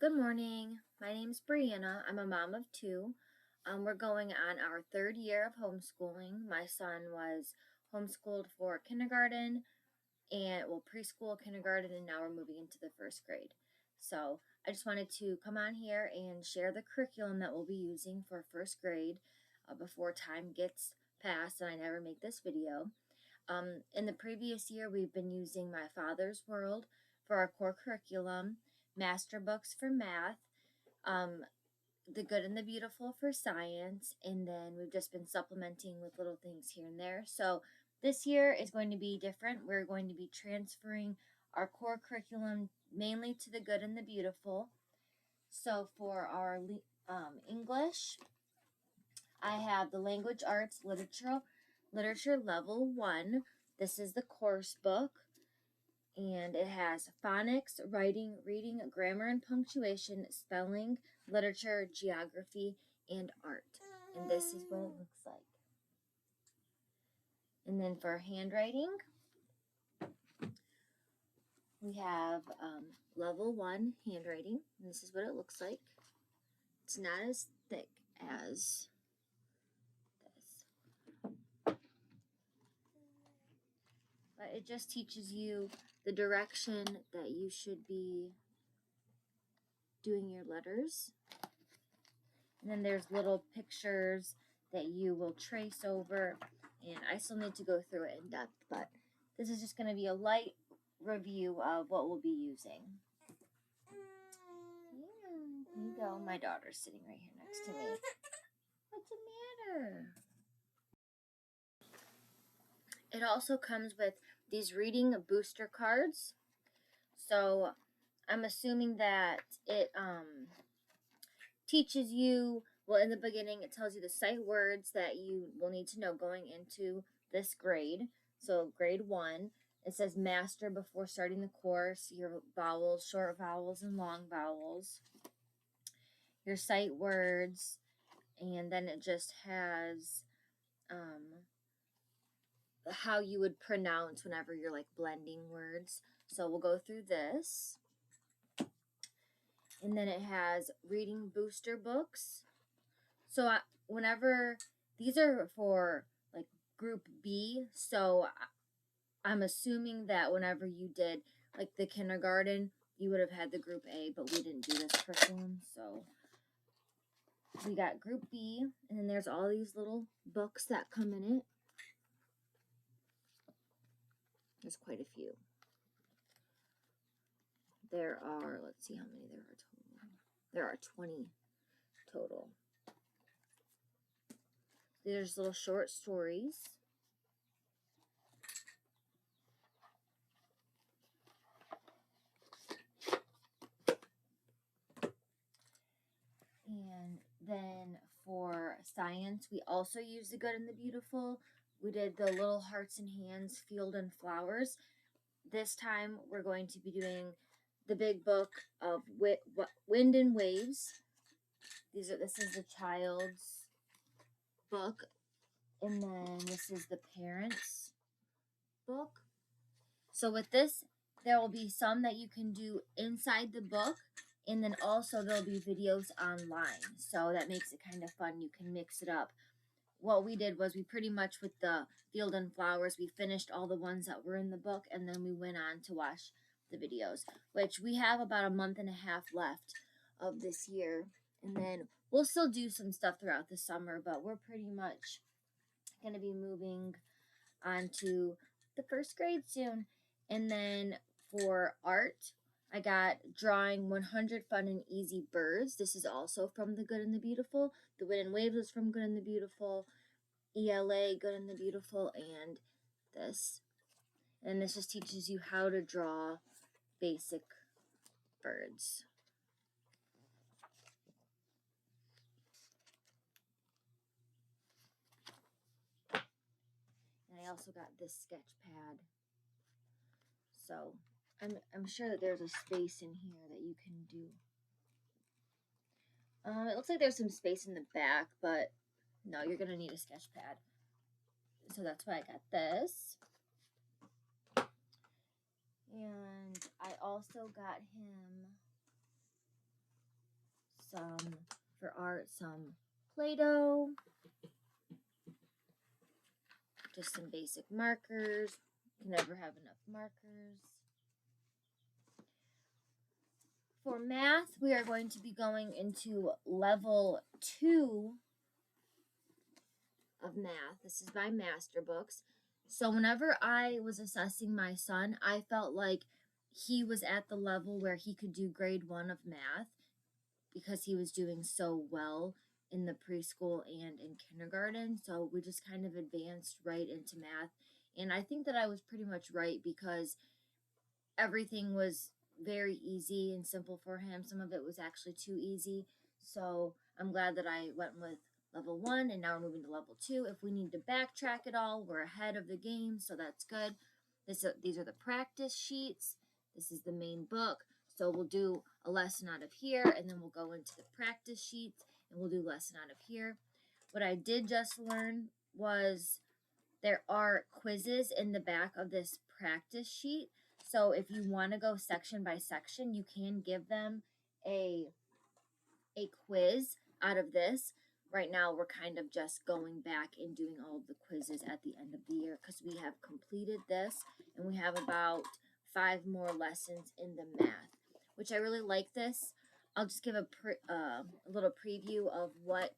Good morning. My name's Brianna. I'm a mom of two. We're going on our third year of homeschooling. My son was homeschooled for kindergarten and preschool, kindergarten, and now we're moving into the first grade. So I just wanted to come on here and share the curriculum that we'll be using for first grade before time gets past and I never make this video. In the previous year, we've been using My Father's World for our core curriculum, Master Books for math, The Good and the Beautiful for science, and then we've just been supplementing with little things here and there. So this year is going to be different. We're going to be transferring our core curriculum mainly to The Good and the Beautiful. So for our English, I have the Language Arts Literature Level 1. This is the course book, and it has phonics, writing, reading, grammar and punctuation, spelling, literature, geography, and art. And this is what it looks like. And then for handwriting, we have Level 1 handwriting, and this is what it looks like. It's not as thick as this, but it just teaches you the direction that you should be doing your letters. And then there's little pictures that you will trace over, and I still need to go through it in depth, but this is just going to be a light review of what we'll be using. Yeah, there you go. My daughter's sitting right here next to me. What's the matter? It also comes with these reading booster cards. So I'm assuming that it teaches you, well, in the beginning, it tells you the sight words that you will need to know going into this grade. So grade 1, it says master before starting the course, your vowels, short vowels and long vowels, your sight words, and then it just has how you would pronounce whenever you're like blending words. So we'll go through this. And then it has reading booster books. So whenever, these are for like group B, so I'm assuming that whenever you did like the kindergarten, you would have had the group A, but we didn't do this curriculum. So we got group B, and then there's all these little books that come in it. There's quite a few. There are, let's see how many there are total. There are 20 total. There's little short stories. And then for science, we also use The Good and the Beautiful. We did the Little Hearts and Hands, Field and Flowers. This time we're going to be doing the big book of Wind and Waves. This is the child's book, and then this is the parents' book. So with this, there will be some that you can do inside the book, and then also there'll be videos online. So that makes it kind of fun. You can mix it up. What we did was we pretty much, with the Field and Flowers, we finished all the ones that were in the book, and then we went on to watch the videos, which we have about a month and a half left of this year. And then we'll still do some stuff throughout the summer, but we're pretty much going to be moving on to the first grade soon. And then for art, I got Drawing 100 Fun and Easy Birds. This is also from The Good and the Beautiful. The Wind and Waves is from Good and the Beautiful. ELA, Good and the Beautiful, and this. And this just teaches you how to draw basic birds. And I also got this sketch pad. So I'm sure that there's a space in here that you can do. It looks like there's some space in the back, but no, you're gonna need a sketch pad. So that's why I got this. And I also got him for art, some Play-Doh, just some basic markers. You can never have enough markers. For math, we are going to be going into level 2 of math. This is by Master Books. So whenever I was assessing my son, I felt like he was at the level where he could do grade 1 of math because he was doing so well in the preschool and in kindergarten. So we just kind of advanced right into math. And I think that I was pretty much right because everything was very easy and simple for him. Some of it was actually too easy. So I'm glad that I went with level 1 and now we're moving to level 2. If we need to backtrack at all, we're ahead of the game, so that's good. These are the practice sheets. This is the main book. So we'll do a lesson out of here and then we'll go into the practice sheets and we'll do lesson out of here. What I did just learn was there are quizzes in the back of this practice sheet. So if you want to go section by section, you can give them a quiz out of this. Right now, we're kind of just going back and doing all of the quizzes at the end of the year because we have completed this and we have about 5 more lessons in the math, which I really like this. I'll just give a little preview of what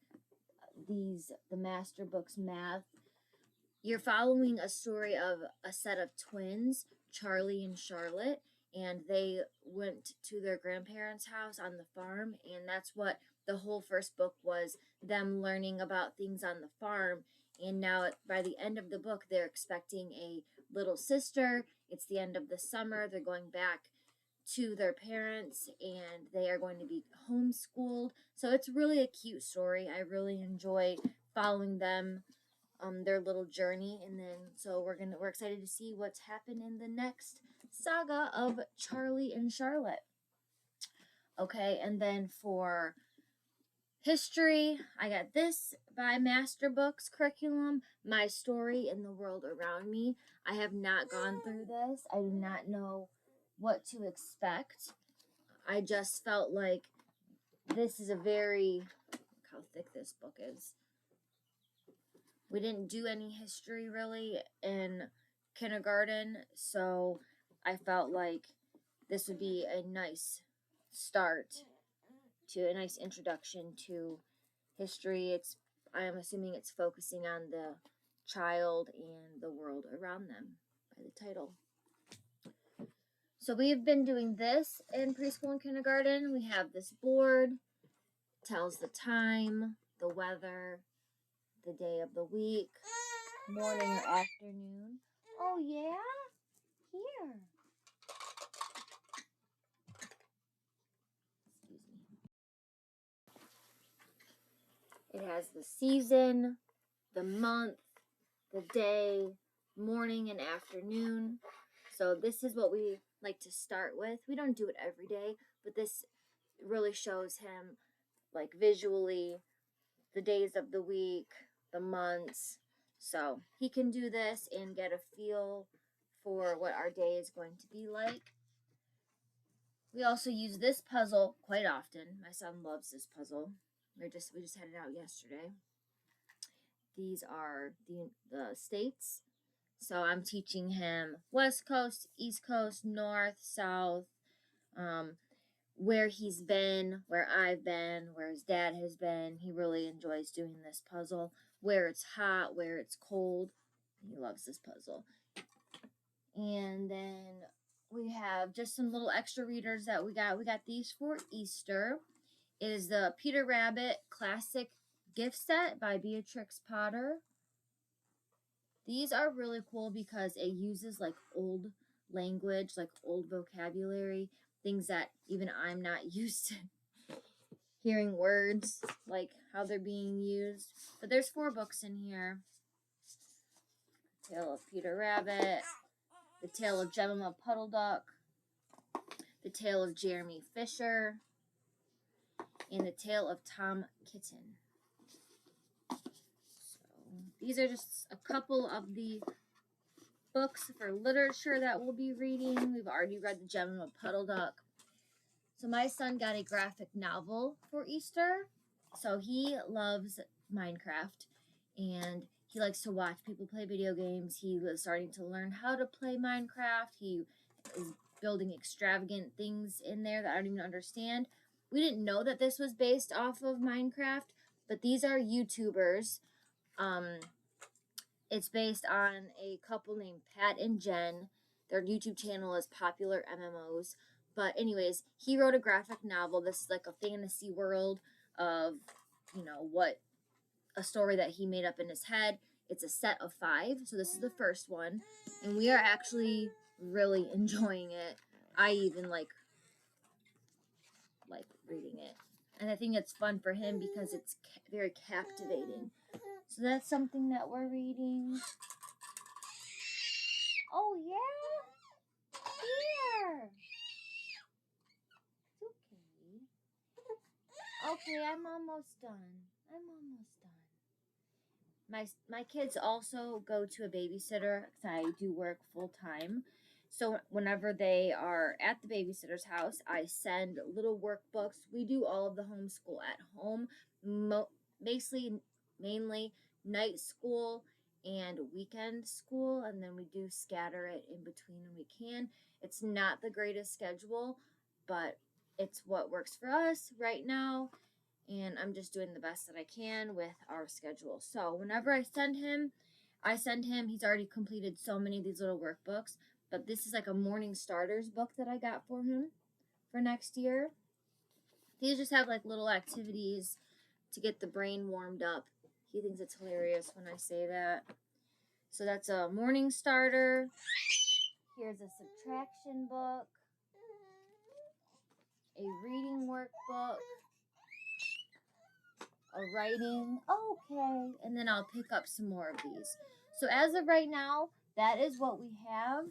the Master Books math. You're following a story of a set of twins, Charlie and Charlotte, and they went to their grandparents' house on the farm, and that's what the whole first book was, them learning about things on the farm. And now by the end of the book, they're expecting a little sister. It's the end of the summer. They're going back to their parents, and they are going to be homeschooled. So it's really a cute story. I really enjoy following them, their little journey, and then so we're excited to see what's happened in the next saga of Charlie and Charlotte. Okay, and then for history, I got this by Master Books curriculum, My Story in the World Around Me. I have not gone through this. I do not know what to expect. I just felt like this is a very, look how thick this book is. We didn't do any history really in kindergarten, so I felt like this would be a nice start to a nice introduction to history. I am assuming it's focusing on the child and the world around them by the title. So we've been doing this in preschool and kindergarten. We have this board, tells the time, the weather, the day of the week, morning or afternoon. Oh yeah? Here. Excuse me. It has the season, the month, the day, morning and afternoon. So this is what we like to start with. We don't do it every day, but this really shows him like visually the days of the week, the months. So he can do this and get a feel for what our day is going to be like. We also use this puzzle quite often. My son loves this puzzle. We just had it out yesterday. These are the states. So I'm teaching him West Coast, East Coast, North, South, where he's been, where I've been, where his dad has been. He really enjoys doing this puzzle. Where it's hot, where it's cold. He loves this puzzle. And then we have just some little extra readers that we got. We got these for Easter. It is the Peter Rabbit Classic Gift Set by Beatrix Potter. These are really cool because it uses like old language, like old vocabulary, things that even I'm not used to hearing words, like how they're being used. But there's 4 books in here. Tale of Peter Rabbit, The Tale of Jemima Puddle Duck, The Tale of Jeremy Fisher, and The Tale of Tom Kitten. So these are just a couple of the books for literature that we'll be reading. We've already read The Jemima Puddle Duck. So my son got a graphic novel for Easter. So he loves Minecraft and he likes to watch people play video games. He was starting to learn how to play Minecraft. He is building extravagant things in there that I don't even understand. We didn't know that this was based off of Minecraft, but these are YouTubers. It's based on a couple named Pat and Jen. Their YouTube channel is Popular MMOs. But anyways, he wrote a graphic novel. This is like a fantasy world of, what a story that he made up in his head. It's a set of 5, so this is the first one, and we are actually really enjoying it. I even like reading it, and I think it's fun for him because it's very captivating. So that's something that we're reading. Oh yeah, here. Okay, I'm almost done. My kids also go to a babysitter because I do work full time. So whenever they are at the babysitter's house, I send little workbooks. We do all of the homeschool at home, basically mainly night school and weekend school, and then we do scatter it in between when we can. It's not the greatest schedule, but it's what works for us right now, and I'm just doing the best that I can with our schedule. So whenever I send him, he's already completed so many of these little workbooks, but this is like a morning starters book that I got for him for next year. These just have like little activities to get the brain warmed up. He thinks it's hilarious when I say that. So that's a morning starter. Here's a subtraction book, a reading workbook, a writing. Okay. And then I'll pick up some more of these. So as of right now, that is what we have.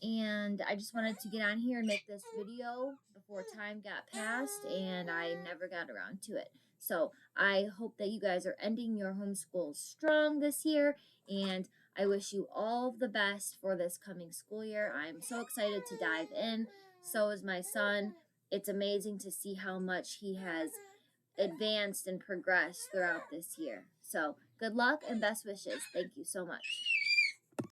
And I just wanted to get on here and make this video before time got passed, and I never got around to it. So I hope that you guys are ending your homeschool strong this year, and I wish you all the best for this coming school year. I'm so excited to dive in. So is my son. It's amazing to see how much he has advanced and progressed throughout this year. So good luck and best wishes. Thank you so much.